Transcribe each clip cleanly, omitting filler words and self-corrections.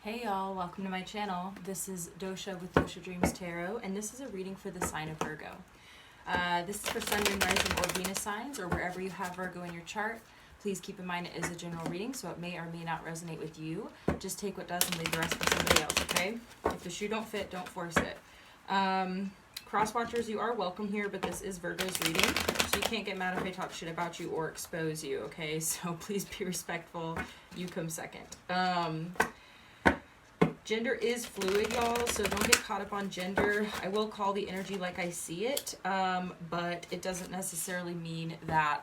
Hey y'all, welcome to my channel. This is Dosha with DoshaDreamsTarot, and this is a reading for the sign of Virgo. This is for Sun, Moon, Rising, or Venus signs, or wherever you have Virgo in your chart. Please keep in mind it is a general reading, so it may or may not resonate with you. Just take what does and leave the rest for somebody else, okay? If the shoe don't fit, don't force it. Cross-watchers, you are welcome here, but this is Virgo's reading, so you can't get mad if I talk shit about you or expose you, okay? So please be respectful. You come second. Gender is fluid, y'all, so don't get caught up on gender. I will call the energy like I see it, but it doesn't necessarily mean that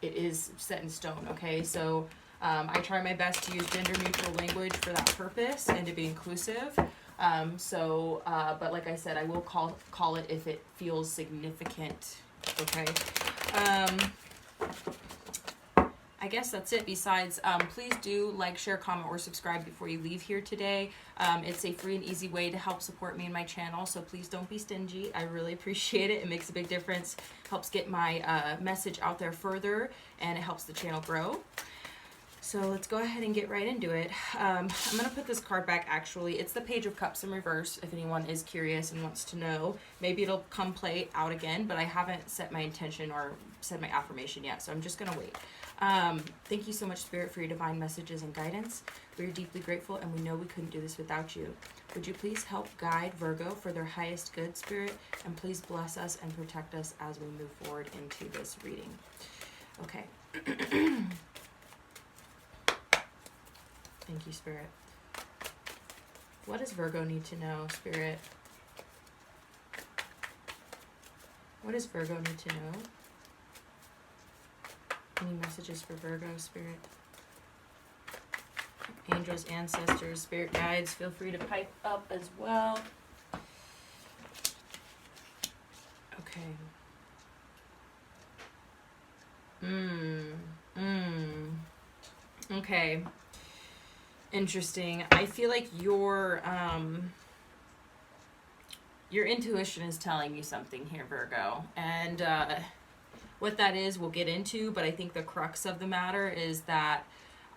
it is set in stone, okay? So I try my best to use gender-neutral language for that purpose and to be inclusive. But like I said, I will call it if it feels significant, okay? I guess that's it. Besides, please do like, share, comment, or subscribe before you leave here today. It's a free and easy way to help support me and my channel, so please don't be stingy. I really appreciate it. It makes a big difference. Helps get my message out there further, and it helps the channel grow. So let's go ahead and get right into it. I'm going to put this card back, actually. It's the Page of Cups in reverse, if anyone is curious and wants to know. Maybe it'll come play out again, but I haven't set my intention or said my affirmation yet, so I'm just going to wait. Thank you so much, Spirit, for your divine messages and guidance. We are deeply grateful, and we know we couldn't do this without you. Would you please help guide Virgo for their highest good, Spirit, and please bless us and protect us as we move forward into this reading. Okay. Thank you, Spirit. What does Virgo need to know, Spirit? What does Virgo need to know? Any messages for Virgo, Spirit? Angels, ancestors, spirit guides, feel free to pipe up as well. Okay. Okay. Interesting. I feel like your intuition is telling you something here, Virgo. And what that is, we'll get into, but I think the crux of the matter is that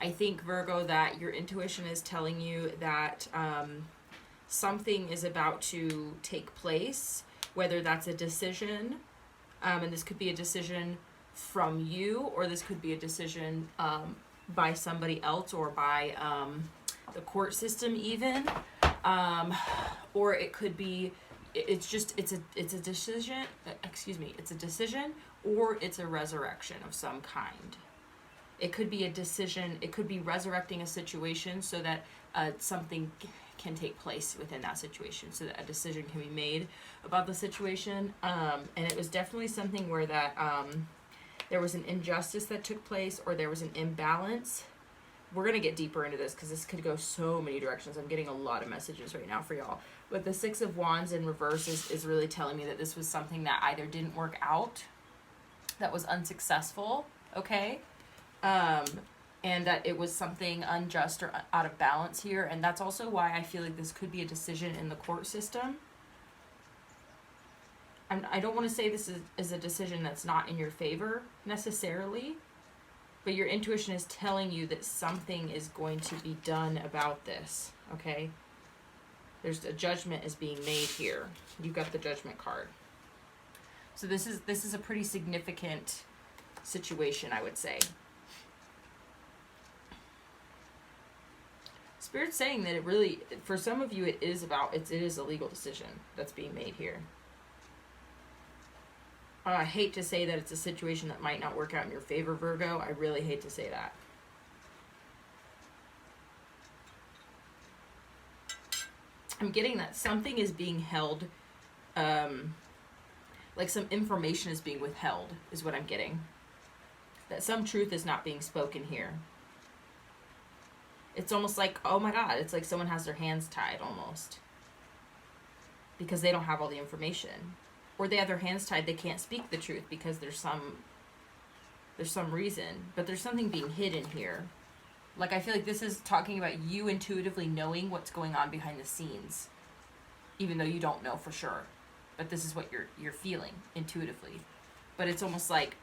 I think, Virgo, that your intuition is telling you that something is about to take place, whether that's a decision, and this could be a decision from you, or this could be a decision by somebody else, or by the court system even, or it could be, it's a decision, it's a decision, or it's a resurrection of some kind. It could be a decision, it could be resurrecting a situation so that something can take place within that situation, so that a decision can be made about the situation. And it was definitely something where that there was an injustice that took place, or there was an imbalance. We're going to get deeper into this because this could go so many directions. I'm getting a lot of messages right now for y'all. But the Six of Wands in reverse is really telling me that this was something that either didn't work out, that was unsuccessful, okay? And that it was something unjust or out of balance here. And that's also why I feel like this could be a decision in the court system. I don't want to say this is a decision that's not in your favor necessarily, but your intuition is telling you that something is going to be done about this, okay? There's a judgment is being made here. You got the Judgment card. So this is a pretty significant situation, I would say. Spirit's saying that it really, for some of you, it is a legal decision that's being made here. I hate to say that it's a situation that might not work out in your favor, Virgo. I really hate to say that. I'm getting that something is being held, like some information is being withheld, is what I'm getting. That some truth is not being spoken here. It's almost like, oh my God, it's like someone has their hands tied almost. Because they don't have all the information. Or they have their hands tied, they can't speak the truth because there's some reason. But there's something being hidden here. Like, I feel like this is talking about you intuitively knowing what's going on behind the scenes. Even though you don't know for sure. But this is what you're feeling intuitively. But it's almost like,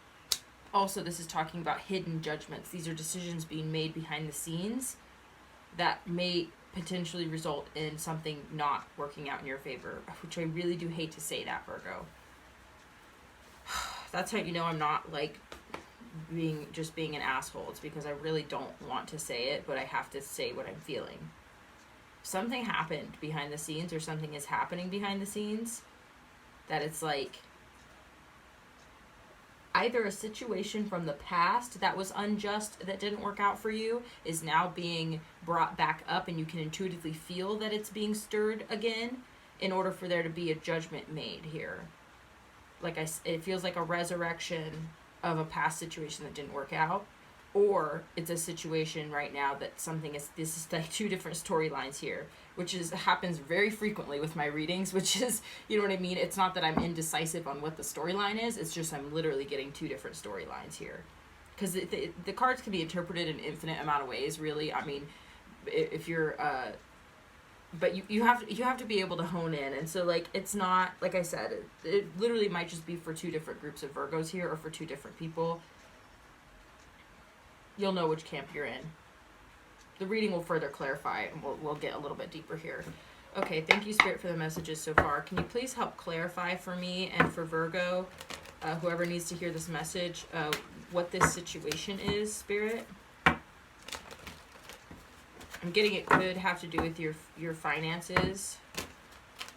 also this is talking about hidden judgments. These are decisions being made behind the scenes that may potentially result in something not working out in your favor, which I really do hate to say that, Virgo. That's how you know I'm not like being an asshole. It's because I really don't want to say it, but I have to say what I'm feeling. Something happened behind the scenes, or something is happening behind the scenes, that it's like either a situation from the past that was unjust, that didn't work out for you, is now being brought back up, and you can intuitively feel that it's being stirred again in order for there to be a judgment made here. Like it feels like a resurrection of a past situation that didn't work out, or it's a situation right now that this is like two different storylines here, which happens very frequently with my readings, which is, you know what I mean? It's not that I'm indecisive on what the storyline is, it's just I'm literally getting two different storylines here. Because the cards can be interpreted in an infinite amount of ways, really. I mean, if you're, but you have to be able to hone in. And so, like, it's not, like I said, it literally might just be for two different groups of Virgos here, or for two different people. You'll know which camp you're in. The reading will further clarify, and we'll get a little bit deeper here. Okay, thank you, Spirit, for the messages so far. Can you please help clarify for me and for Virgo, whoever needs to hear this message, what this situation is, Spirit? I'm getting it could have to do with your finances,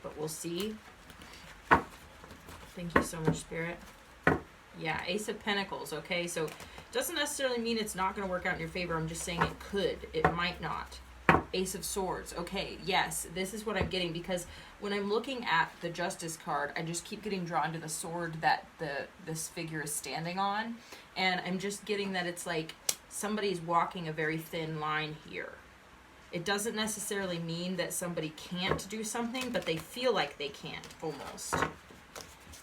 but we'll see. Thank you so much, Spirit. Yeah, Ace of Pentacles, okay? So doesn't necessarily mean it's not going to work out in your favor. I'm just saying it could. It might not. Ace of Swords. Okay, yes, this is what I'm getting, because when I'm looking at the Justice card, I just keep getting drawn to the sword that this figure is standing on. And I'm just getting that it's like somebody's walking a very thin line here. It doesn't necessarily mean that somebody can't do something, but they feel like they can't, almost.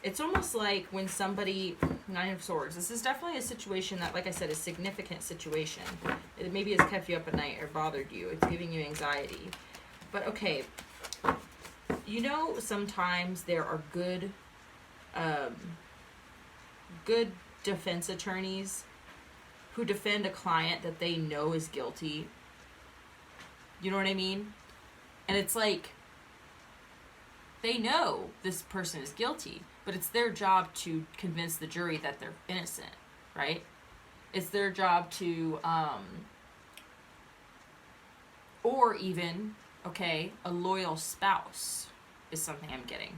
It's almost like when somebody, Nine of Swords, this is definitely a situation that, like I said, is a significant situation. It maybe has kept you up at night or bothered you. It's giving you anxiety. But okay, you know, sometimes there are good defense attorneys who defend a client that they know is guilty. You know what I mean? And it's like, they know this person is guilty, but it's their job to convince the jury that they're innocent, right? It's their job to, or even, okay, a loyal spouse is something I'm getting.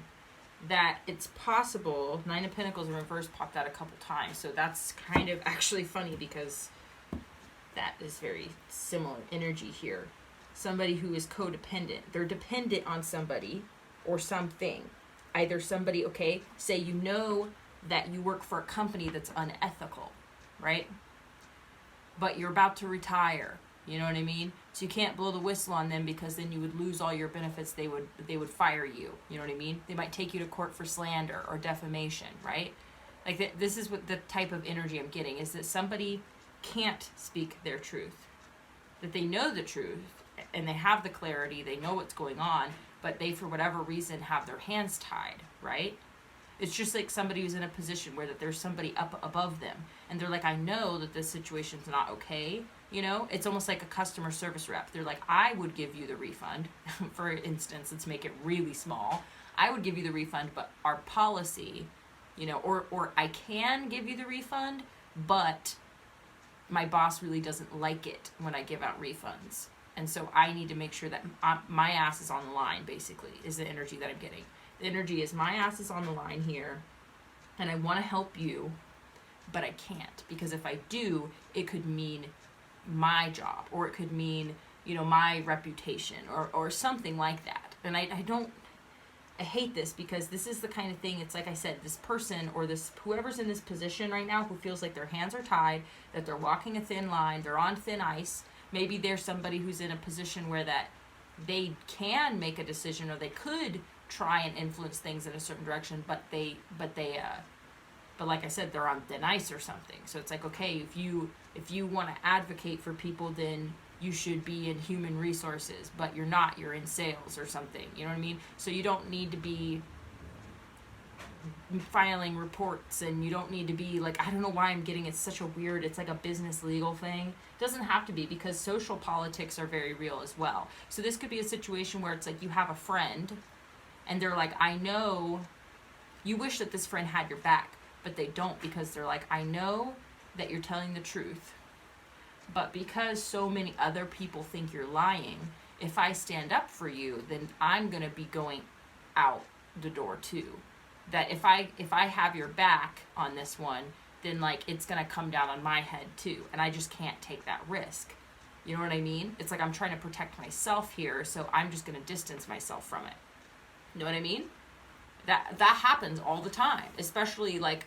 That it's possible, Nine of Pentacles in reverse popped out a couple times, so that's kind of actually funny, because that is very similar energy here. Somebody who is codependent. They're dependent on somebody or something. Either somebody, okay, say you know that you work for a company that's unethical, right? But you're about to retire, you know what I mean? So you can't blow the whistle on them, because then you would lose all your benefits. They would fire you, you know what I mean? They might take you to court for slander or defamation, right? Like this is what the type of energy I'm getting, is that somebody can't speak their truth. That they know the truth, and they have the clarity, they know what's going on, but they, for whatever reason, have their hands tied, right? It's just like somebody who's in a position where that there's somebody up above them, and they're like, I know that this situation's not okay, you know? It's almost like a customer service rep. They're like, I would give you the refund. For instance, let's make it really small. I would give you the refund, but our policy, you know, or I can give you the refund, but my boss really doesn't like it when I give out refunds. And so I need to make sure that my ass is on the line, basically, is the energy that I'm getting. The energy is my ass is on the line here, and I want to help you, but I can't. Because if I do, it could mean my job, or it could mean, you know, my reputation, or something like that. And I hate this, because this is the kind of thing, it's like I said, this person, or this whoever's in this position right now, who feels like their hands are tied, that they're walking a thin line, they're on thin ice. Maybe there's somebody who's in a position where that they can make a decision, or they could try and influence things in a certain direction, but like I said, they're on thin ice or something. So it's like, okay, if you want to advocate for people, then you should be in human resources, but you're not, you're in sales or something. You know what I mean? So you don't need to be filing reports, and you don't need to be like, I don't know why I'm getting, it's such a weird, it's like a business legal thing. It doesn't have to be, because social politics are very real as well. So this could be a situation where it's like you have a friend and they're like, I know you wish that this friend had your back, but they don't, because they're like, I know that you're telling the truth, but because so many other people think you're lying, if I stand up for you, then I'm going to be going out the door too. That if I have your back on this one, then like it's going to come down on my head too, and I just can't take that risk. You know what I mean? It's like I'm trying to protect myself here, so I'm just going to distance myself from it. You know what I mean? That happens all the time, especially like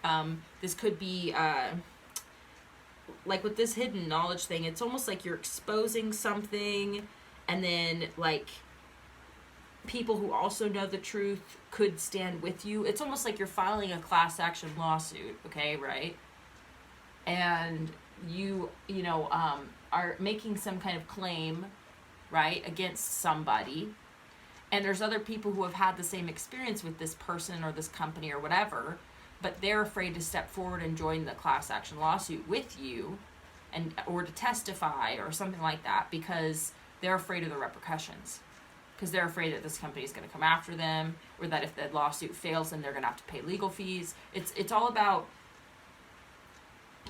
this could be like with this hidden knowledge thing. It's almost like you're exposing something, and then like people who also know the truth could stand with you. It's almost like you're filing a class action lawsuit, okay, right? And you know, are making some kind of claim, right, against somebody. And there's other people who have had the same experience with this person or this company or whatever, but they're afraid to step forward and join the class action lawsuit with you, and or to testify or something like that, because they're afraid of the repercussions. Because they're afraid that this company is going to come after them, or that if the lawsuit fails, then they're going to have to pay legal fees. It's all about,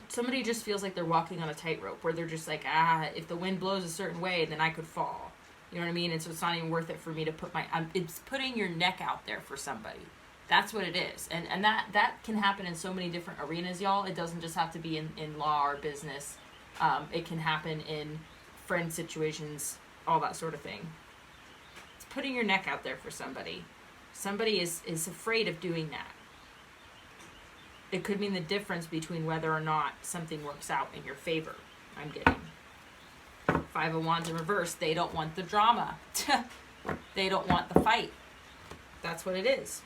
somebody just feels like they're walking on a tightrope, where they're just like, if the wind blows a certain way, then I could fall. You know what I mean? And so it's not even worth it for me to put it's putting your neck out there for somebody. That's what it is. And that can happen in so many different arenas, y'all. It doesn't just have to be in law or business. It can happen in friend situations, all that sort of thing. Putting your neck out there for somebody. Somebody is afraid of doing that. It could mean the difference between whether or not something works out in your favor. I'm getting Five of Wands in reverse. They don't want the drama. They don't want the fight. That's what it is.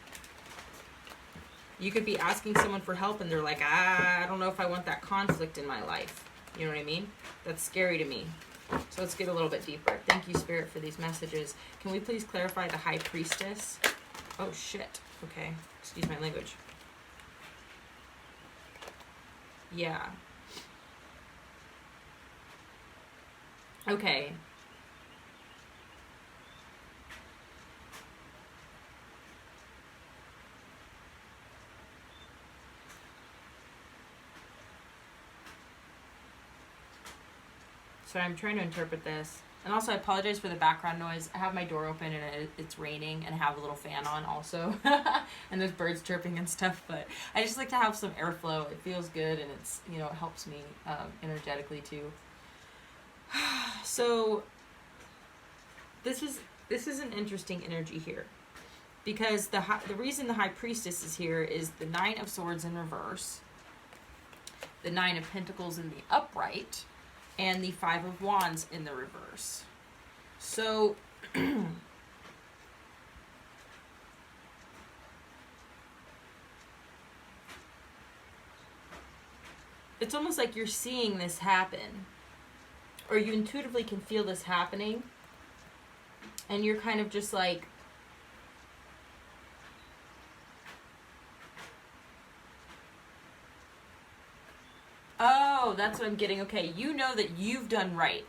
You could be asking someone for help and they're like, I don't know if I want that conflict in my life. You know what I mean? That's scary to me. So let's get a little bit deeper. Thank you, Spirit, for these messages. Can we please clarify the High Priestess? Oh, shit. Okay. Excuse my language. Yeah. Okay. So I'm trying to interpret this. And also, I apologize for the background noise. I have my door open and it's raining, and I have a little fan on also. And there's birds chirping and stuff, but I just like to have some airflow. It feels good, and it's, you know, it helps me energetically too. So this is an interesting energy here, because the reason the High Priestess is here is the Nine of Swords in reverse, the Nine of Pentacles in the upright, and the Five of Wands in the reverse. So it's almost like you're seeing this happen, or you intuitively can feel this happening, and you're kind of just like, oh, that's what I'm getting. Okay, you know that you've done right.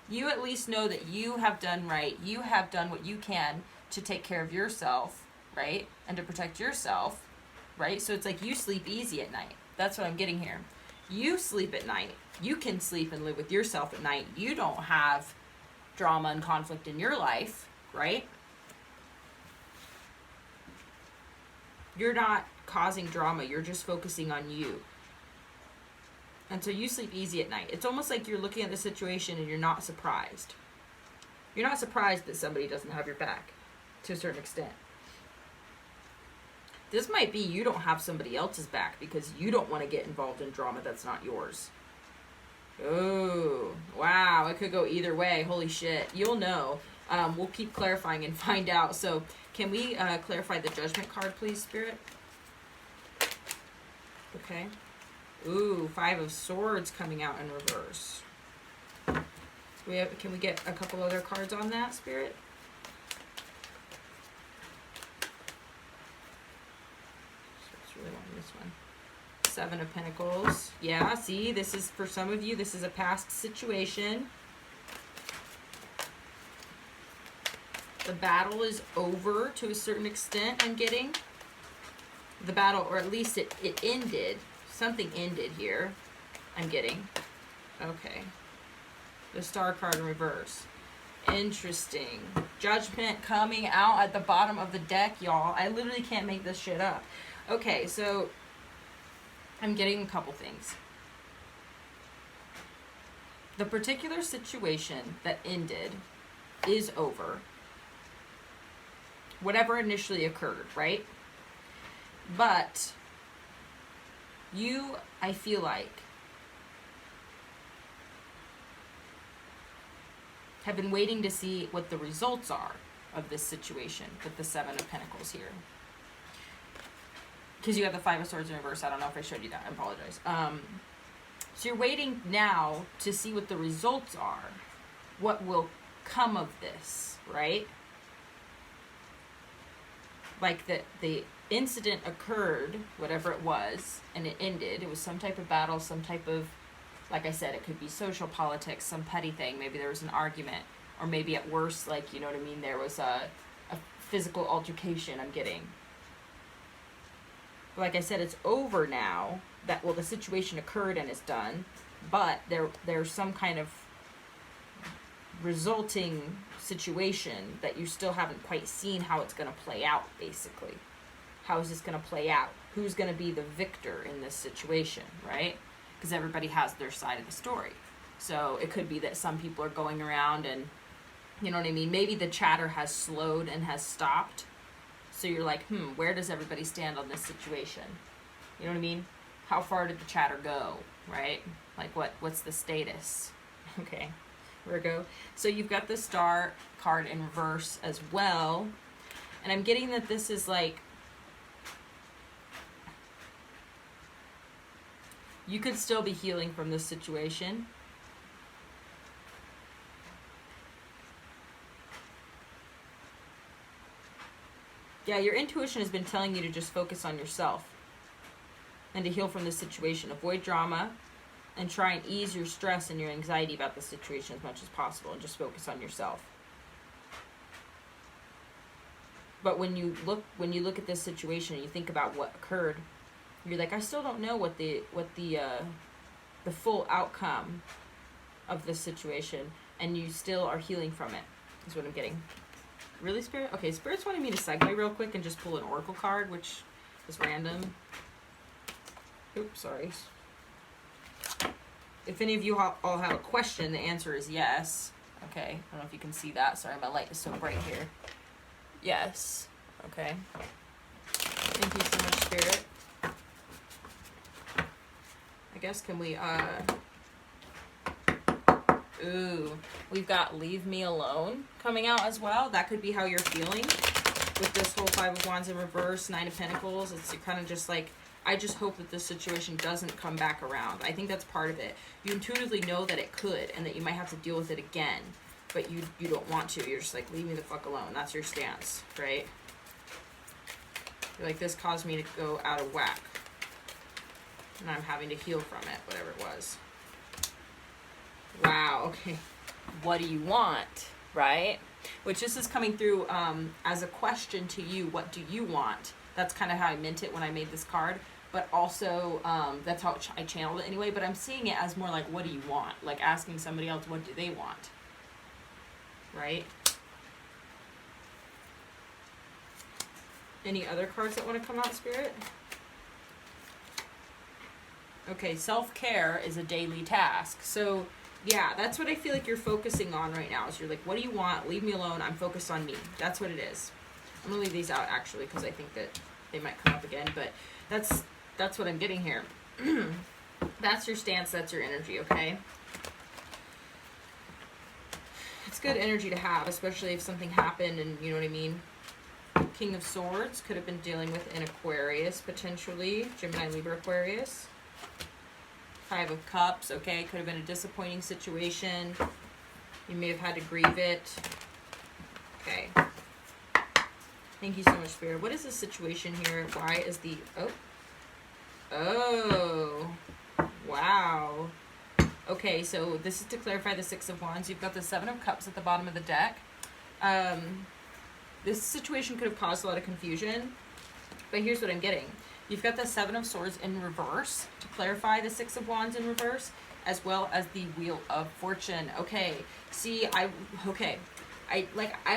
You at least know that you have done right. You have done what you can to take care of yourself, right? And to protect yourself, right? So it's like you sleep easy at night. That's what I'm getting here. You sleep at night. You can sleep and live with yourself at night. You don't have drama and conflict in your life, right? You're not causing drama. You're just focusing on you. And so you sleep easy at night. It's almost like you're looking at the situation and you're not surprised. You're not surprised that somebody doesn't have your back, to a certain extent. This might be you don't have somebody else's back because you don't want to get involved in drama that's not yours. Oh, wow. It could go either way. Holy shit. You'll know. We'll keep clarifying and find out. So can we clarify the Judgment card, please, Spirit? Okay. Ooh, Five of Swords coming out in reverse. Can we get a couple other cards on that, Spirit? this one. 7 of Pentacles. Yeah, see, this is, for some of you, this is a past situation. The battle is over to a certain extent, I'm getting. The battle, or at least it ended. Something ended here, I'm getting. Okay. The Star card in reverse. Interesting. Judgment coming out at the bottom of the deck, y'all. I literally can't make this shit up. Okay, so I'm getting a couple things. The particular situation that ended is over. Whatever initially occurred, right? But you, I feel like, have been waiting to see what the results are of this situation with the 7 of Pentacles here. Because you have the 5 of Swords in reverse. I don't know if I showed you that. I apologize. So you're waiting now to see what the results are. What will come of this, right? Like the incident occurred, whatever it was, and it ended. It was some type of battle, some type of, like I said, it could be social politics, some petty thing. Maybe there was an argument. Or maybe at worst, like, you know what I mean, there was a physical altercation, I'm getting. Like I said, it's over now. That, well, the situation occurred and is done. But there's some kind of resulting situation that you still haven't quite seen how it's going to play out, basically. How is this going to play out? Who's going to be the victor in this situation, right? Because everybody has their side of the story. So it could be that some people are going around and, you know what I mean? Maybe the chatter has slowed and has stopped. So you're like, where does everybody stand on this situation? You know what I mean? How far did the chatter go, right? Like what's the status? Okay, Virgo. So you've got the Star card in reverse as well. And I'm getting that this is like, you could still be healing from this situation. Yeah, your intuition has been telling you to just focus on yourself and to heal from this situation. Avoid drama and try and ease your stress and your anxiety about the situation as much as possible, and just focus on yourself. But when you look at this situation and you think about what occurred, you're like, I still don't know what the full outcome of this situation, and you still are healing from it, is what I'm getting. Really, Spirit? Okay, Spirit's wanting me to segue real quick and just pull an Oracle card, which is random. Oops, sorry. If any of you all have a question, the answer is yes. Okay, I don't know if you can see that. Sorry, my light is so bright here. Yes. Okay. Thank you so much, Spirit. I guess, can we, ooh, we've got Leave Me Alone coming out as well. That could be how you're feeling with this whole 5 of Wands in reverse, 9 of Pentacles. It's kind of just like, I just hope that this situation doesn't come back around. I think that's part of it. You intuitively know that it could and that you might have to deal with it again, but you don't want to. You're just like, leave me the fuck alone. That's your stance, right? You're like, this caused me to go out of whack, and I'm having to heal from it, whatever it was. Wow, okay. What do you want, right? Which this is coming through as a question to you. What do you want? That's kind of how I meant it when I made this card. But also, that's how I channeled it anyway. But I'm seeing it as more like, what do you want? Like asking somebody else, what do they want? Right? Any other cards that want to come out, Spirit? Okay, self-care is a daily task. So, yeah, that's what I feel like you're focusing on right now. Is you're like, what do you want? Leave me alone. I'm focused on me. That's what it is. I'm going to leave these out, actually, because I think that they might come up again. But that's what I'm getting here. That's your stance. That's your energy, okay? It's good energy to have, especially if something happened and, you know what I mean? King of Swords could have been dealing with an Aquarius, potentially. Gemini, Libra, Aquarius. 5 of Cups, okay? Could have been a disappointing situation. You may have had to grieve it. Okay. Thank you so much, Spirit. What is the situation here? Why is the... Oh. Oh, wow. Okay, so this is to clarify the Six of Wands. You've got the Seven of Cups at the bottom of the deck. This situation could have caused a lot of confusion, but here's what I'm getting. You've got the Seven of Swords in reverse to clarify the Six of Wands in reverse, as well as the Wheel of Fortune. Okay, see, I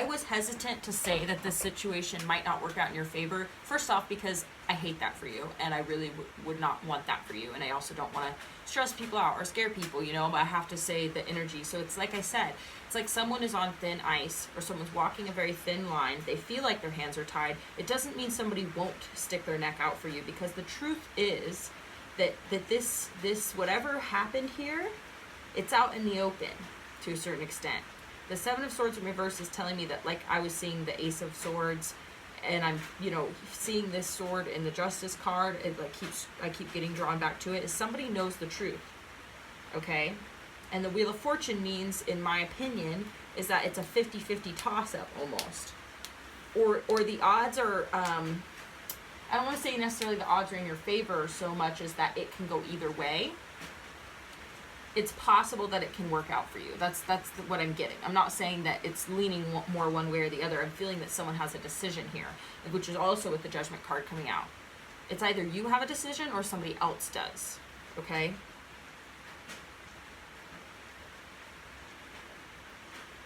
was hesitant to say that this situation might not work out in your favor. First off, because I hate that for you, and I really would not want that for you, and I also don't want to stress people out or scare people, you know, but I have to say the energy. So it's like I said, it's like someone is on thin ice, or someone's walking a very thin line. They feel like their hands are tied. It doesn't mean somebody won't stick their neck out for you, because the truth is that this whatever happened here, it's out in the open to a certain extent. The Seven of Swords in reverse is telling me that, like, I was seeing the Ace of Swords, and I'm, you know, seeing this sword in the Justice card. It like I keep getting drawn back to it. Is somebody knows the truth, okay? And the Wheel of Fortune means, in my opinion, is that it's a 50-50 toss-up almost, or the odds are. I don't want to say necessarily the odds are in your favor so much as that it can go either way. It's possible that it can work out for you. That's what I'm getting. I'm not saying that it's leaning more one way or the other. I'm feeling that someone has a decision here, which is also with the Judgment card coming out. It's either you have a decision or somebody else does, okay?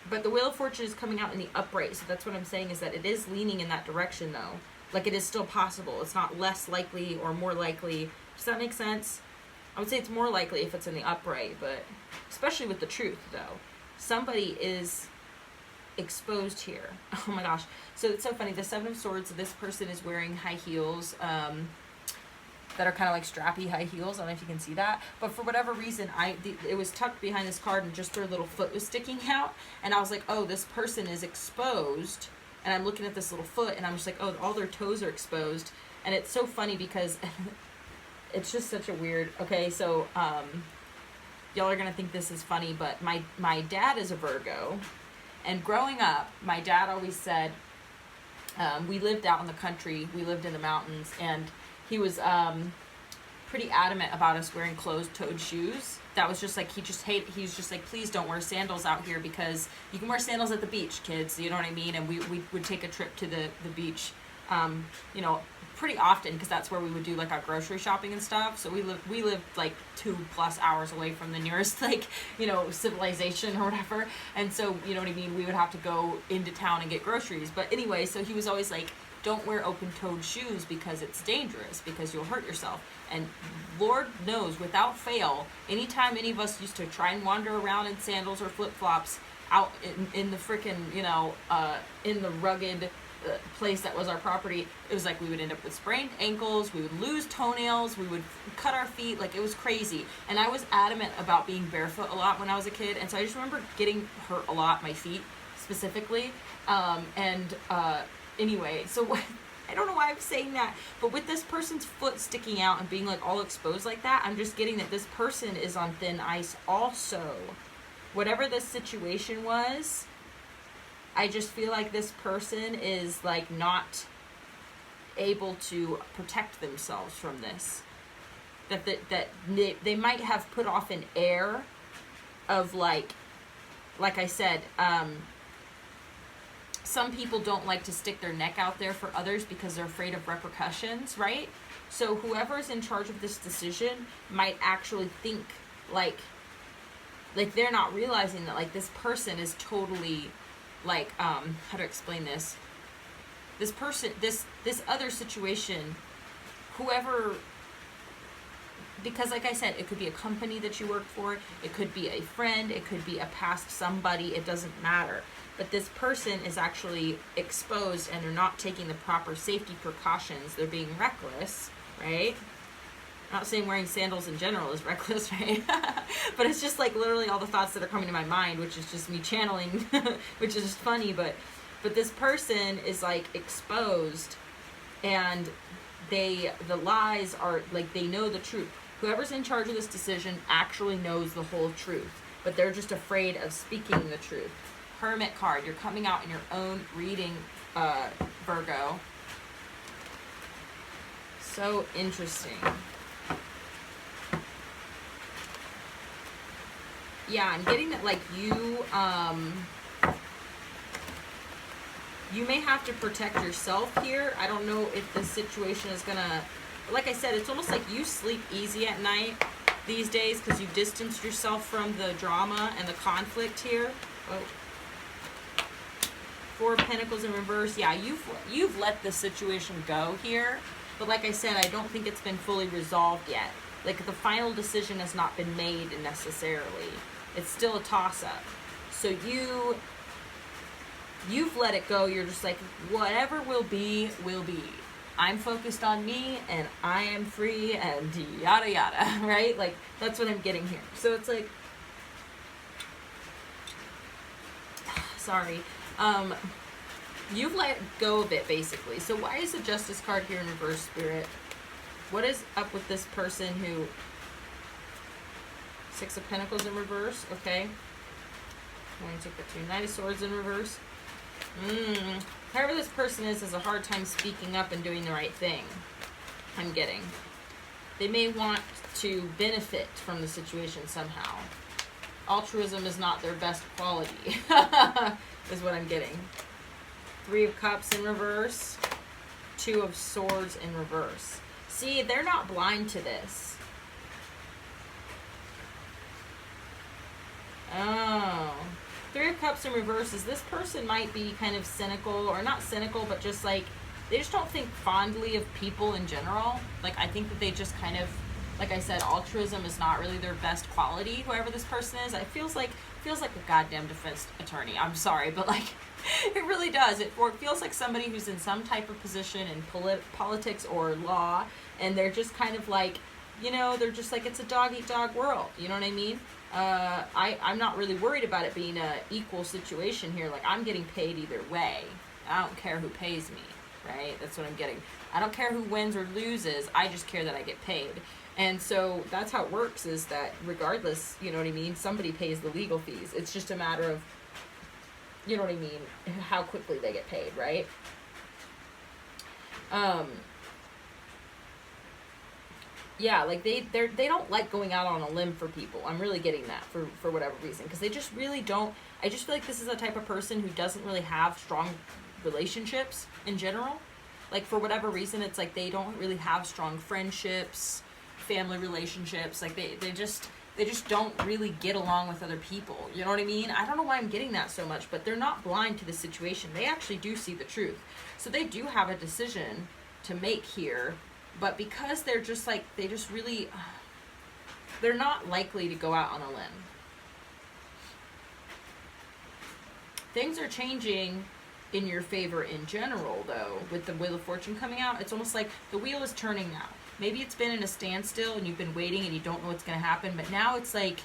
But the Wheel of Fortune is coming out in the upright, so that's what I'm saying, is that it is leaning in that direction, though. Like, it is still possible. It's not less likely or more likely. Does that make sense? I would say it's more likely if it's in the upright, but especially with the truth, though. Somebody is exposed here. Oh my gosh. So it's so funny. The Seven of Swords, this person is wearing high heels that are kind of like strappy high heels. I don't know if you can see that. But for whatever reason, it was tucked behind this card and just their little foot was sticking out. And I was like, oh, this person is exposed. And I'm looking at this little foot and I'm just like, oh, all their toes are exposed. And it's so funny because it's just such a weird, okay, so y'all are gonna think this is funny, but my dad is a Virgo, and growing up, my dad always said, we lived out in the country, we lived in the mountains, and he was pretty adamant about us wearing closed-toed shoes. That was just like, he's just like, please don't wear sandals out here, because you can wear sandals at the beach, kids, you know what I mean? And we would take a trip to the beach, you know, pretty often, because that's where we would do like our grocery shopping and stuff. So we lived like 2+ hours away from the nearest, like, you know, civilization or whatever. And so, you know what I mean, we would have to go into town and get groceries. But anyway, so he was always like, don't wear open-toed shoes because it's dangerous, because you'll hurt yourself. And Lord knows, without fail, anytime any of us used to try and wander around in sandals or flip-flops out in the frickin', you know, in the rugged place that was our property, it was like we would end up with sprained ankles, we would lose toenails, we would cut our feet, like, it was crazy. And I was adamant about being barefoot a lot when I was a kid, and so I just remember getting hurt a lot, my feet specifically. Anyway, so I don't know why I'm saying that, but with this person's foot sticking out and being like all exposed like that, I'm just getting that this person is on thin ice also. Whatever this situation was, I just feel like this person is like not able to protect themselves from this. That they might have put off an air of like I said, some people don't like to stick their neck out there for others because they're afraid of repercussions, right? So whoever is in charge of this decision might actually think like they're not realizing that like this person is totally like, how to explain this? This person, this other situation, whoever, because like I said, it could be a company that you work for, it could be a friend, it could be a past somebody, it doesn't matter. But this person is actually exposed and they're not taking the proper safety precautions. They're being reckless, right? I'm not saying wearing sandals in general is reckless, right? But it's just like literally all the thoughts that are coming to my mind, which is just me channeling, which is just funny. But this person is like exposed, and the lies are like, they know the truth. Whoever's in charge of this decision actually knows the whole truth, but they're just afraid of speaking the truth. Hermit card, you're coming out in your own reading, Virgo. So interesting. Yeah, I'm getting that, like, you may have to protect yourself here. I don't know if the situation is gonna, like I said, it's almost like you sleep easy at night these days because you distanced yourself from the drama and the conflict here. Oh. Four of Pentacles in reverse. Yeah, you've let the situation go here. But like I said, I don't think it's been fully resolved yet. Like, the final decision has not been made necessarily. It's still a toss-up. So you've let it go. You're just like, whatever will be, will be. I'm focused on me, and I am free, and yada yada, right? Like, that's what I'm getting here. So it's like, sorry. You've let go of it, basically. So why is the Justice card here in reverse, Spirit? What is up with this person who... Six of Pentacles in reverse, okay. I'm going to take the two. Knight of Swords in reverse. Whoever this person is has a hard time speaking up and doing the right thing. I'm getting. They may want to benefit from the situation somehow. Altruism is not their best quality, is what I'm getting. Three of Cups in reverse. Two of Swords in reverse. See, they're not blind to this. Oh. Three of Cups in reverse is this person might be kind of cynical, or not cynical, but just like, they just don't think fondly of people in general. Like, I think that they just kind of, like I said, altruism is not really their best quality, whoever this person is. It feels like a goddamn defense attorney. I'm sorry, but like, it really does. It feels like somebody who's in some type of position in politics or law, and they're just kind of like, you know, they're just like, it's a dog-eat-dog world. You know what I mean? I'm not really worried about it being a equal situation here. Like, I'm getting paid either way. I don't care who pays me, right? That's what I'm getting. I don't care who wins or loses. I just care that I get paid. And so that's how it works, is that regardless, you know what I mean, somebody pays the legal fees. It's just a matter of, you know what I mean, how quickly they get paid, right? Yeah, like they don't like going out on a limb for people. I'm really getting that for whatever reason, because they just really don't. I just feel like this is a type of person who doesn't really have strong relationships in general. Like, for whatever reason, it's like they don't really have strong friendships, family relationships. Like, they just don't really get along with other people. You know what I mean? I don't know why I'm getting that so much, but they're not blind to the situation. They actually do see the truth. So they do have a decision to make here, but because they're just like, they're not likely to go out on a limb. Things are changing in your favor in general, though, with the Wheel of Fortune coming out. It's almost like the wheel is turning now. Maybe it's been in a standstill and you've been waiting and you don't know what's going to happen, but now it's like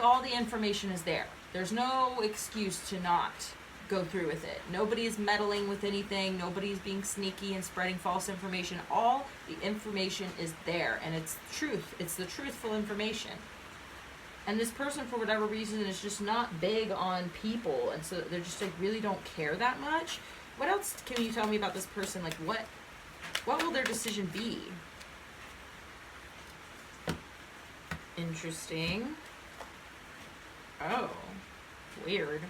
all the information is there. There's no excuse to not go through with it. Nobody's meddling with anything. Nobody's being sneaky and spreading false information. All the information is there, and it's truth. It's the truthful information. And this person, for whatever reason, is just not big on people, and so they're just like, really don't care that much. What else can you tell me about this person? Like, what will their decision be? Interesting. Oh, weird.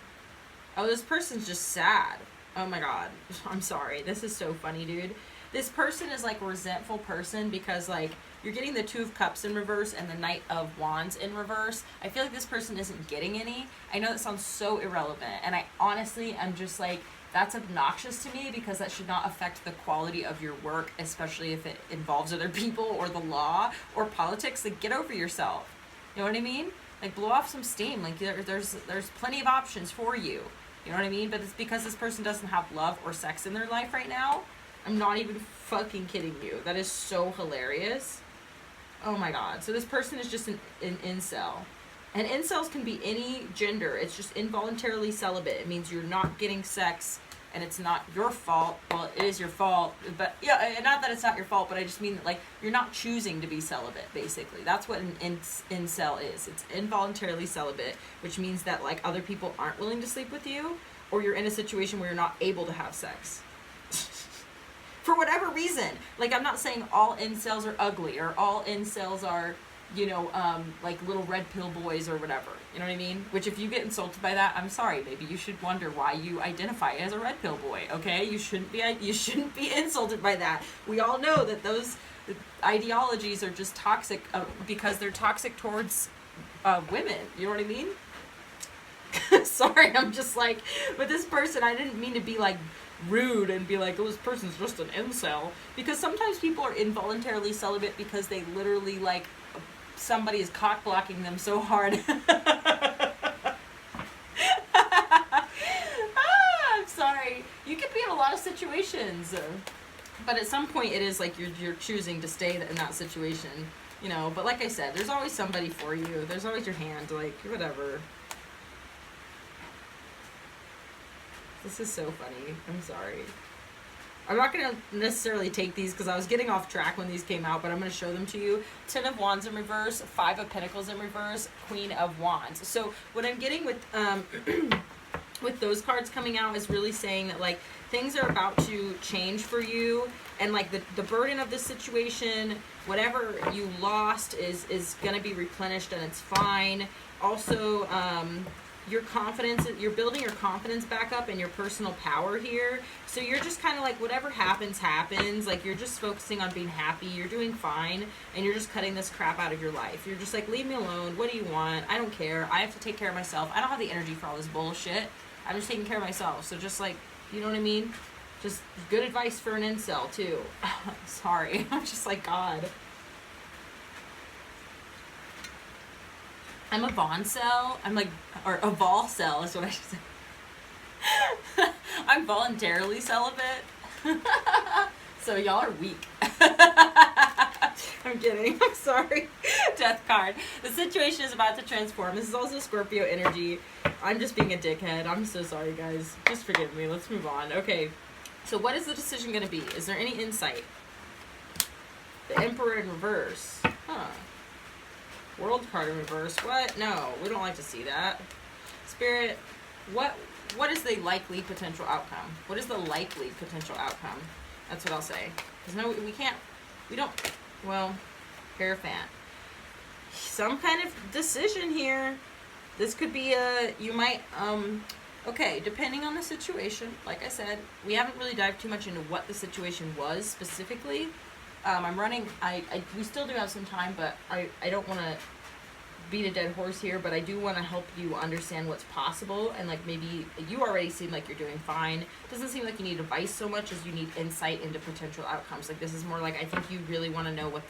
Oh, this person's just sad. Oh my god. I'm sorry. This is so funny, dude. This person is like a resentful person because, like, you're getting the Two of Cups in reverse and the Knight of Wands in reverse. I feel like this person isn't getting any. I know that sounds so irrelevant, and I honestly am just like, that's obnoxious to me, because that should not affect the quality of your work, especially if it involves other people or the law or politics. Like, get over yourself. You know what I mean? Like, blow off some steam. Like, there's plenty of options for you. You know what I mean? But it's because this person doesn't have love or sex in their life right now. I'm not even fucking kidding you. That is so hilarious. Oh my god. So this person is just an incel. And incels can be any gender. It's just involuntarily celibate. It means you're not getting sex, and it's not your fault. Well, it is your fault, but yeah, not that it's not your fault, but I just mean that, like, you're not choosing to be celibate, basically. That's what an incel is. It's involuntarily celibate, which means that, like, other people aren't willing to sleep with you, or you're in a situation where you're not able to have sex. For whatever reason. Like, I'm not saying all incels are ugly, or all incels are, you know, like little red pill boys or whatever. You know what I mean? Which if you get insulted by that, I'm sorry, maybe you should wonder why you identify as a red pill boy. Okay, you shouldn't be insulted by that. We all know that those ideologies are just toxic because they're toxic towards women. You know what I mean? Sorry, I'm just like, with this person, I didn't mean to be like rude and be like, oh, this person's just an incel. Because sometimes people are involuntarily celibate because they literally like, somebody is cock blocking them so hard. I'm sorry. You could be in a lot of situations. But at some point it is like you're choosing to stay in that situation. You know, but like I said, there's always somebody for you. There's always your hand, like, whatever. This is so funny. I'm sorry. I'm not going to necessarily take these because I was getting off track when these came out, but I'm going to show them to you. 10 of Wands in reverse, 5 of Pentacles in reverse, Queen of Wands. So what I'm getting with with those cards coming out is really saying that, like, things are about to change for you, and like the burden of this situation, whatever you lost is going to be replenished, and it's fine. Also, your confidence, you're building your confidence back up and your personal power here. So you're just kind of like, whatever happens, happens. Like, you're just focusing on being happy. You're doing fine. And you're just cutting this crap out of your life. You're just like, leave me alone. What do you want? I don't care. I have to take care of myself. I don't have the energy for all this bullshit. I'm just taking care of myself. So just like, you know what I mean? Just good advice for an incel too. Sorry. I'm just like, God. I'm a Vaughn cell. I'm like, or a Vol cell is what I should say. I'm voluntarily celibate. So y'all are weak. I'm kidding. I'm sorry. Death card. The situation is about to transform. This is also Scorpio energy. I'm just being a dickhead. I'm so sorry, guys. Just forgive me. Let's move on. Okay. So what is the decision going to be? Is there any insight? The Emperor in reverse. Huh. World card in reverse. What? No, we don't like to see that. Spirit, what is the likely potential outcome? What is the likely potential outcome? That's what I'll say. Because no, we don't, well, Hierophant. Some kind of decision here. This could be you might, okay, depending on the situation, like I said, we haven't really dived too much into what the situation was specifically. I'm running, we still do have some time, but I don't want to beat a dead horse here, but I do want to help you understand what's possible, and like maybe you already seem like you're doing fine. It doesn't seem like you need advice so much as you need insight into potential outcomes. Like, this is more like, I think you really want to know what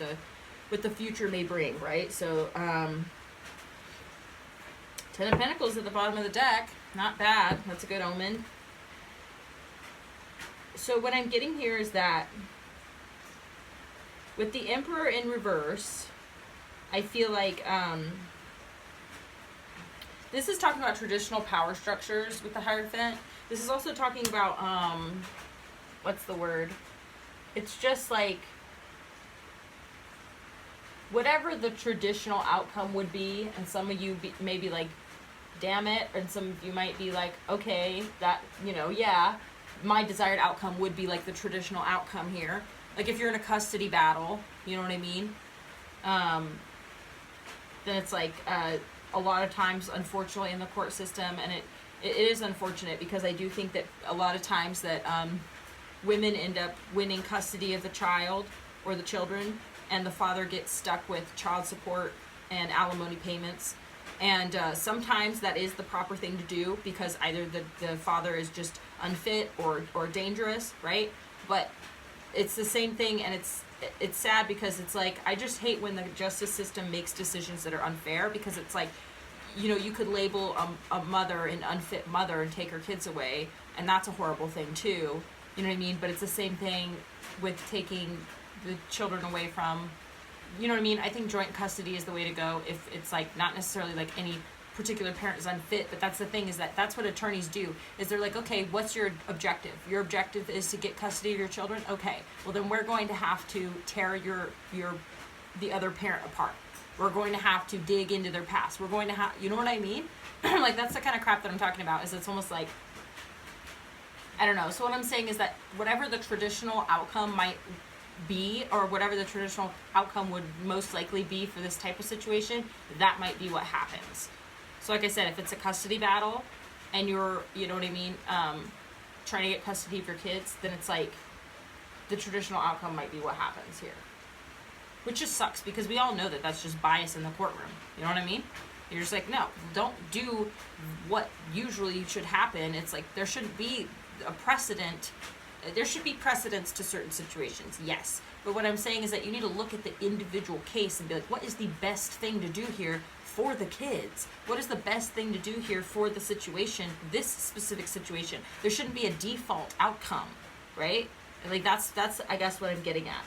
the future may bring, right? So, 10 of Pentacles at the bottom of the deck. Not bad. That's a good omen. So what I'm getting here is that with the Emperor in reverse, I feel like this is talking about traditional power structures with the Hierophant. This is also talking about, what's the word? It's just like, whatever the traditional outcome would be, and some of you may be like, damn it, and some of you might be like, okay, that, you know, yeah, my desired outcome would be like the traditional outcome here. Like, if you're in a custody battle, you know what I mean? Then it's like, a lot of times, unfortunately, in the court system, and it is unfortunate, because I do think that a lot of times that women end up winning custody of the child or the children, and the father gets stuck with child support and alimony payments. And sometimes that is the proper thing to do, because either the father is just unfit or dangerous, right? But it's the same thing, and it's sad, because it's like, I just hate when the justice system makes decisions that are unfair, because it's like, you know, you could label a mother an unfit mother and take her kids away, and that's a horrible thing too, you know what I mean? But it's the same thing with taking the children away from, you know what I mean? I think joint custody is the way to go, if it's like not necessarily like any particular parent is unfit, but that's the thing, is that that's what attorneys do, is they're like, okay, what's your objective? Your objective is to get custody of your children? Okay, well then we're going to have to tear the other parent apart. We're going to have to dig into their past. We're going to have, you know what I mean? Like, that's the kind of crap that I'm talking about, is it's almost like, I don't know. So what I'm saying is that whatever the traditional outcome might be, or whatever the traditional outcome would most likely be for this type of situation, that might be what happens. So like I said, if it's a custody battle and you're, you know what I mean, trying to get custody of your kids, then it's like the traditional outcome might be what happens here. Which just sucks, because we all know that that's just bias in the courtroom. You know what I mean? You're just like, no, don't do what usually should happen. It's like there shouldn't be a precedent. There should be precedents to certain situations, yes. But what I'm saying is that you need to look at the individual case and be like, what is the best thing to do here for the kids? What is the best thing to do here for the situation, this specific situation? There shouldn't be a default outcome, right? Like that's I guess what I'm getting at.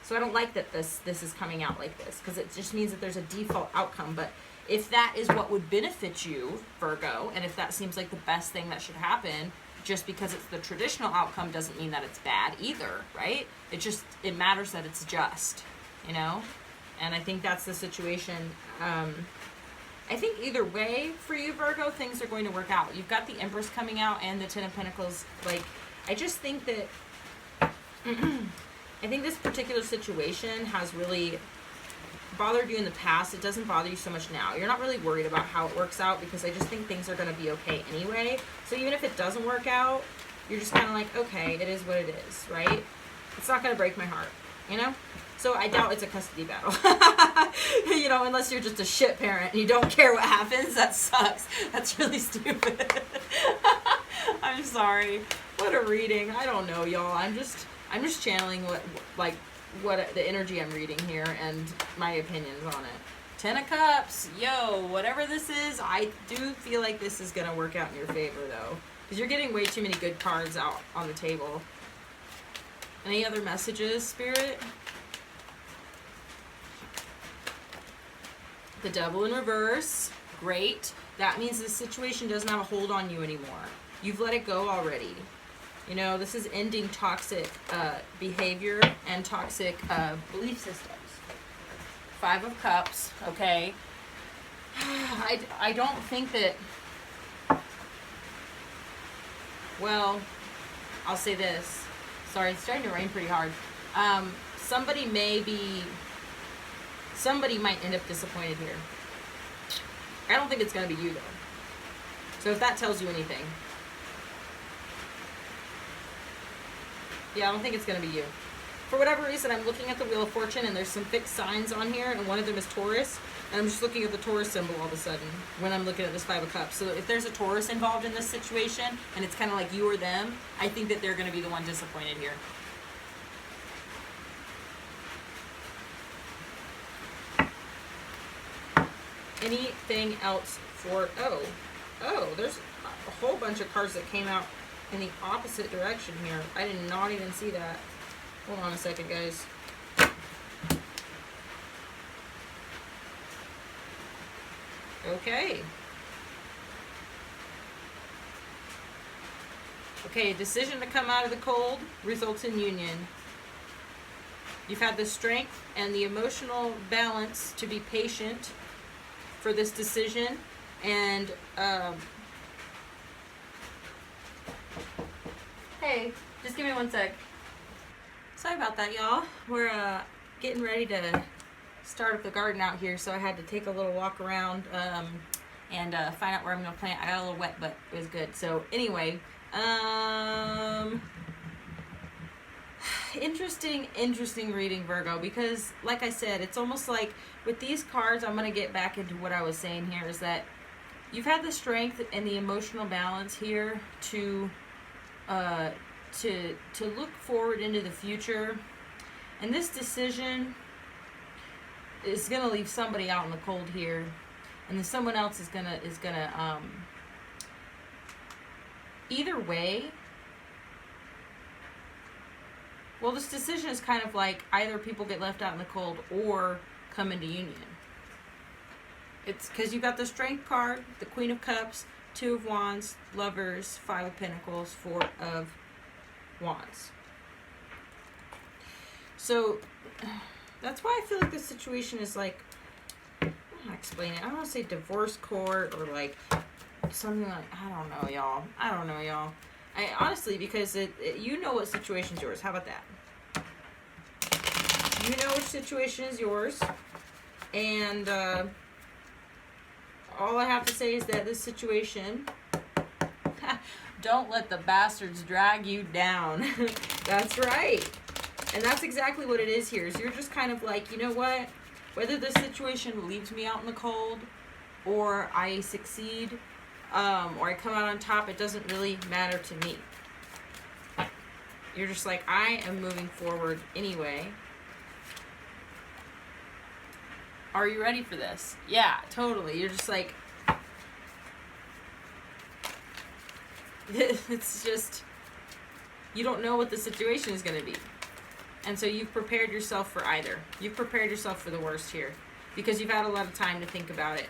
So I don't like that this is coming out like this, because it just means that there's a default outcome. But if that is what would benefit you, Virgo, and if that seems like the best thing that should happen, just because it's the traditional outcome doesn't mean that it's bad either, right? It matters that it's just, you know? And I think that's the situation. I think either way for you, Virgo, things are going to work out. You've got the Empress coming out and the Ten of Pentacles. Like, I just think that I think this particular situation has really bothered you in the past. It doesn't bother you so much now. You're not really worried about how it works out, because I just think things are going to be okay anyway. So even if it doesn't work out, you're just kind of like, okay, it is what it is, right? It's not going to break my heart, you know? So I doubt it's a custody battle. You know, unless you're just a shit parent and you don't care what happens. That sucks. That's really stupid. I'm sorry. What a reading. I don't know, y'all. I'm just channeling what the energy I'm reading here and my opinions on it. Ten of Cups, yo, whatever this is, I do feel like this is going to work out in your favor, though. Because you're getting way too many good cards out on the table. Any other messages, Spirit? The Devil in reverse. Great. That means this situation doesn't have a hold on you anymore. You've let it go already. You know, this is ending toxic behavior and toxic belief systems. Five of Cups, okay. I don't think that, well, I'll say this. Sorry, it's starting to rain pretty hard. Somebody might end up disappointed here. I don't think it's going to be you, though. So if that tells you anything. Yeah, I don't think it's going to be you. For whatever reason, I'm looking at the Wheel of Fortune, and there's some fixed signs on here, and one of them is Taurus. And I'm just looking at the Taurus symbol all of a sudden when I'm looking at this Five of Cups. So if there's a Taurus involved in this situation, and it's kind of like you or them, I think that they're going to be the one disappointed here. Anything else for... Oh, there's a whole bunch of cards that came out in the opposite direction here. I did not even see that. Hold on a second, guys. Okay. Okay, decision to come out of the cold results in union. You've had the strength and the emotional balance to be patient for this decision, and hey, just give me 1 sec. Sorry about that, y'all. We're getting ready to start up the garden out here, so I had to take a little walk around and find out where I'm gonna plant. I got a little wet, but it was good. So anyway, interesting reading, Virgo, because like I said, it's almost like with these cards, I'm gonna get back into what I was saying here, is that you've had the strength and the emotional balance here to look forward into the future, and this decision is gonna leave somebody out in the cold here, and then someone else is gonna either way. Well, this decision is kind of like either people get left out in the cold or come into union. It's because you've got the Strength card, the Queen of Cups, Two of Wands, Lovers, Five of Pentacles, Four of Wands. So that's why I feel like this situation is like, I don't know how to explain it. I don't want to say divorce court or like something like, I don't know, y'all. I honestly, because you know what situation's yours. How about that? You know which situation is yours. And all I have to say is that this situation, don't let the bastards drag you down. That's right. And that's exactly what it is here. Is you're just kind of like, you know what? Whether this situation leaves me out in the cold, or I succeed, or I come out on top, it doesn't really matter to me. You're just like, I am moving forward anyway. Are you ready for this? Yeah, totally. You're just like, it's just, you don't know what the situation is going to be. And so you've prepared yourself for either. You've prepared yourself for the worst here because you've had a lot of time to think about it.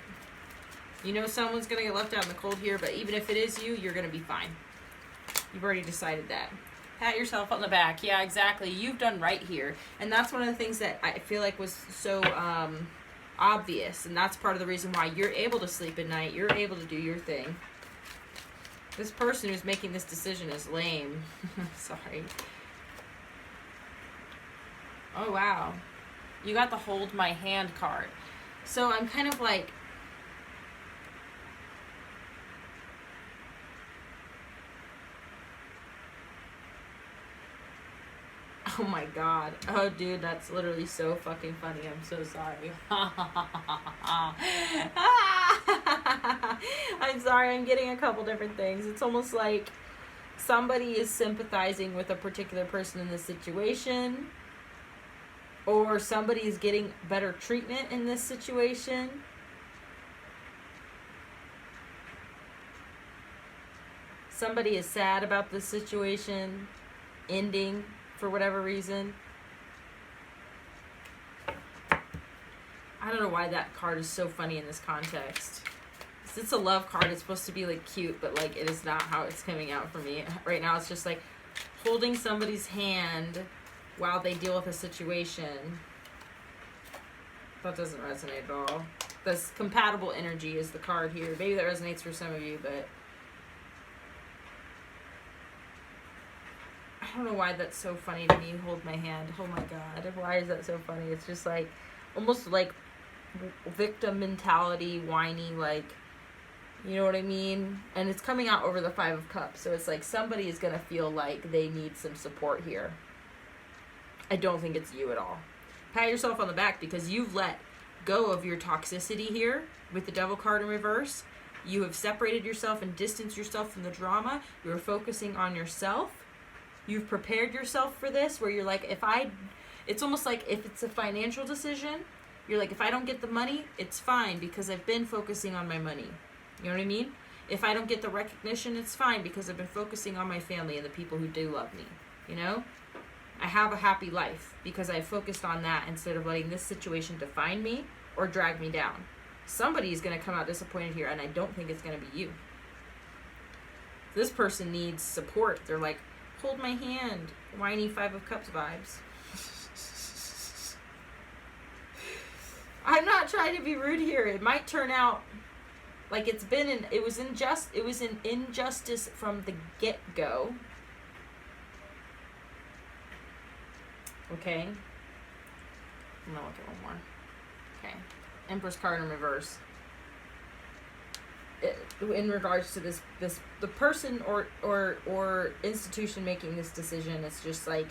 You know someone's going to get left out in the cold here, but even if it is you, you're going to be fine. You've already decided that. Pat yourself on the back. Yeah, exactly. You've done right here. And that's one of the things that I feel like was so obvious. And that's part of the reason why you're able to sleep at night. You're able to do your thing. This person who's making this decision is lame. Sorry. Oh, wow. You got the hold my hand card. So I'm kind of like, oh my god. Oh, dude, that's literally so fucking funny. I'm so sorry. I'm sorry. I'm getting a couple different things. It's almost like somebody is sympathizing with a particular person in this situation, or somebody is getting better treatment in this situation. Somebody is sad about this situation ending for whatever reason. I don't know why that card is so funny in this context. It's a love card. It's supposed to be like cute, but like it is not how it's coming out for me. Right now it's just like holding somebody's hand while they deal with a situation. That doesn't resonate at all. This compatible energy is the card here. Maybe that resonates for some of you, but I don't know why that's so funny to me. Hold my hand. Oh my god. Why is that so funny? It's just like almost like victim mentality, whiny, like, you know what I mean? And it's coming out over the 5 of Cups. So it's like somebody is going to feel like they need some support here. I don't think it's you at all. Pat yourself on the back because you've let go of your toxicity here with the Devil card in reverse. You have separated yourself and distanced yourself from the drama. You're focusing on yourself. You've prepared yourself for this where you're like, it's almost like if it's a financial decision, you're like, if I don't get the money, it's fine because I've been focusing on my money. You know what I mean? If I don't get the recognition, it's fine because I've been focusing on my family and the people who do love me. You know? I have a happy life because I focused on that instead of letting this situation define me or drag me down. Somebody is going to come out disappointed here, and I don't think it's going to be you. This person needs support. They're like, hold my hand. Whiny 5 of Cups vibes. I'm not trying to be rude here. It might turn out like it was an injustice from the get-go. Okay. I'm gonna look at one more. Okay. Empress card in reverse. In regards to the person or institution making this decision, it's just like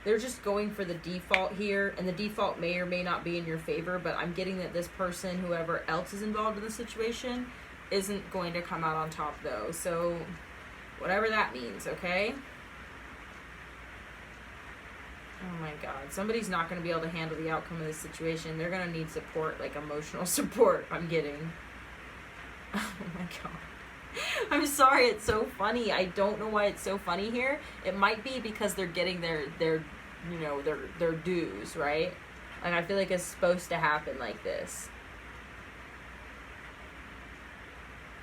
they're just going for the default here, and the default may or may not be in your favor, but I'm getting that this person, whoever else is involved in the situation, isn't going to come out on top though. So whatever that means, okay? Oh my god. Somebody's not going to be able to handle the outcome of this situation. They're going to need support, like emotional support I'm getting. Oh my god. I'm sorry, it's so funny. I don't know why it's so funny here. It might be because they're getting their dues, right? Like I feel like it's supposed to happen like this.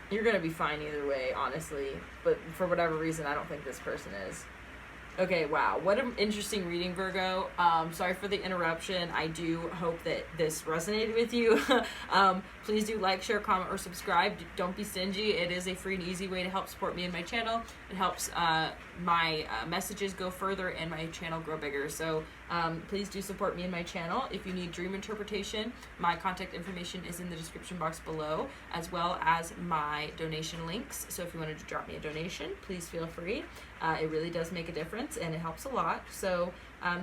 You're going to be fine either way, honestly. But for whatever reason, I don't think this person is. Okay, wow. What an interesting reading, Virgo. Sorry for the interruption. I do hope that this resonated with you. Please do like, share, comment, or subscribe. Don't be stingy. It is a free and easy way to help support me and my channel. It helps my messages go further and my channel grow bigger. So Please do support me and my channel. If you need dream interpretation, my contact information is in the description box below, as well as my donation links. So if you wanted to drop me a donation, please feel free. It really does make a difference and it helps a lot. So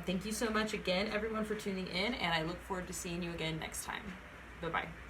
thank you so much again, everyone, for tuning in, and I look forward to seeing you again next time. Bye-bye.